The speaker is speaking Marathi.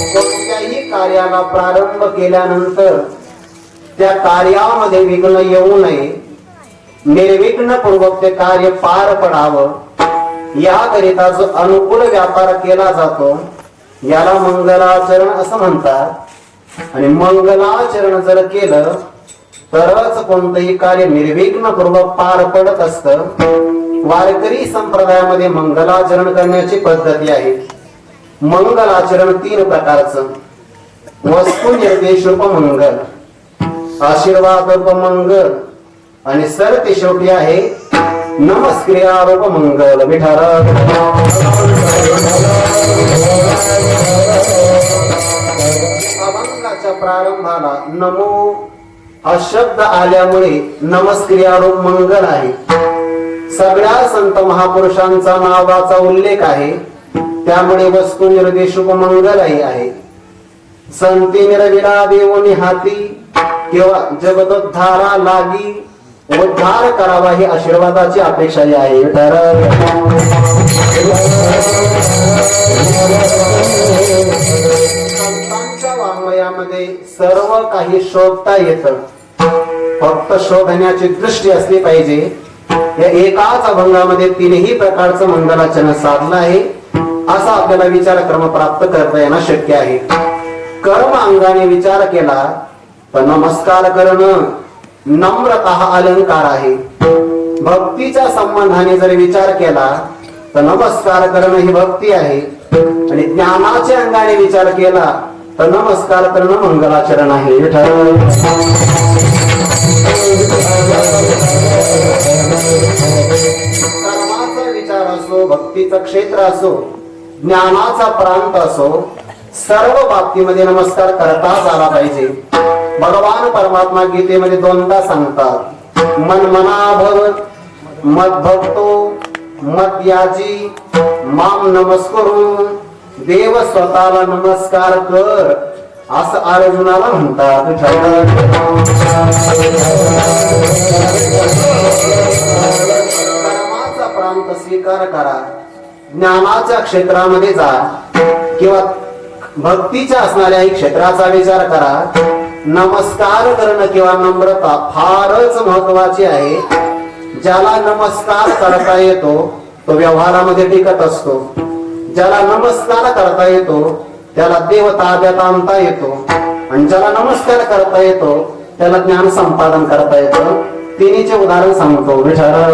कोणत्याही कार्याला प्रारंभ केल्यानंतर त्या कार्यामध्ये विघ्न येऊ नये, निर्विघ्नपूर्वक ते कार्य पार पडावं याकरिता जो अनुकूल व्यापार केला जातो याला मंगलाचरण असं म्हणतात. आणि मंगलाचरण जर केलं तरच कोणतंही कार्य निर्विघ्नपूर्वक पार पडत असतं. वारकरी संप्रदायामध्ये मंगलाचरण करण्याची पद्धती आहे. मंगलाचरण 3 प्रकारचं: वस्तू निर्देश रूप मंगल, आशीर्वाद रूप मंगल आणि सरते शेवटी आहे नमस्क्रिया रूप मंगल. विठ्ठल अभंगाच्या प्रारंभाला नमो हा शब्द आल्यामुळे नमस्क्रिया रूप मंगल आहे. सगळ्या संत महापुरुषांचा नावाचा उल्लेख आहे, त्यामुळे वस्तू निर्देश रूप मंगलही आहे. संती निरविरा देवोनी हाती किंवा जगदोद्धारा लागी उद्धार करावा ही आशीर्वादाची अपेक्षा आहे. संतांच्या वाङ्मयामध्ये सर्व काही शोधता येतं, फक्त शोधण्याची दृष्टी असली पाहिजे. या एकाच अभंगामध्ये 3ही प्रकारचं मंगलाचरण साधलं आहे. असा आपल्याला विचारक्रम प्राप्त करता येणं शक्य आहे. कर्म अंगाने विचार केला तर नमस्कार करणं नम्रता हा अलंकार आहे. भक्तीच्या संबंधाने जर विचार केला तर नमस्कार करणं ही भक्ती आहे. आणि ज्ञानाच्या अंगाने विचार केला तर नमस्कार करणं मंगलाचरण आहे. कर्माचा विचार असो, भक्तीचं क्षेत्र असो, ज्ञानाचा प्रांत असो, सर्व बाबतीमध्ये नमस्कार करताच आला पाहिजे. भगवान परमात्मा गीतेमध्ये 2दा सांगतात, मन मना भव मत भक्तो मत याची माम नमस्करू. देव स्वतःला नमस्कार कर असं अर्जुनाला म्हणतात. कर्माचा प्रांत स्वीकार करा, ज्ञानाच्या क्षेत्रामध्ये जा किंवा भक्तीच्या असणाऱ्या क्षेत्राचा विचार करा. नमस्कार करणं किंवा नम्रता फारच महत्वाची आहे. ज्याला नमस्कार करता येतो तो व्यवहारामध्ये टिकत असतो. ज्याला नमस्कार करता येतो त्याला देव ताब्यात आणता येतो. आणि ज्याला नमस्कार करता येतो त्याला ज्ञान संपादन करता येतं. तिन्हीचे उदाहरण सांगतो. विठ्ठल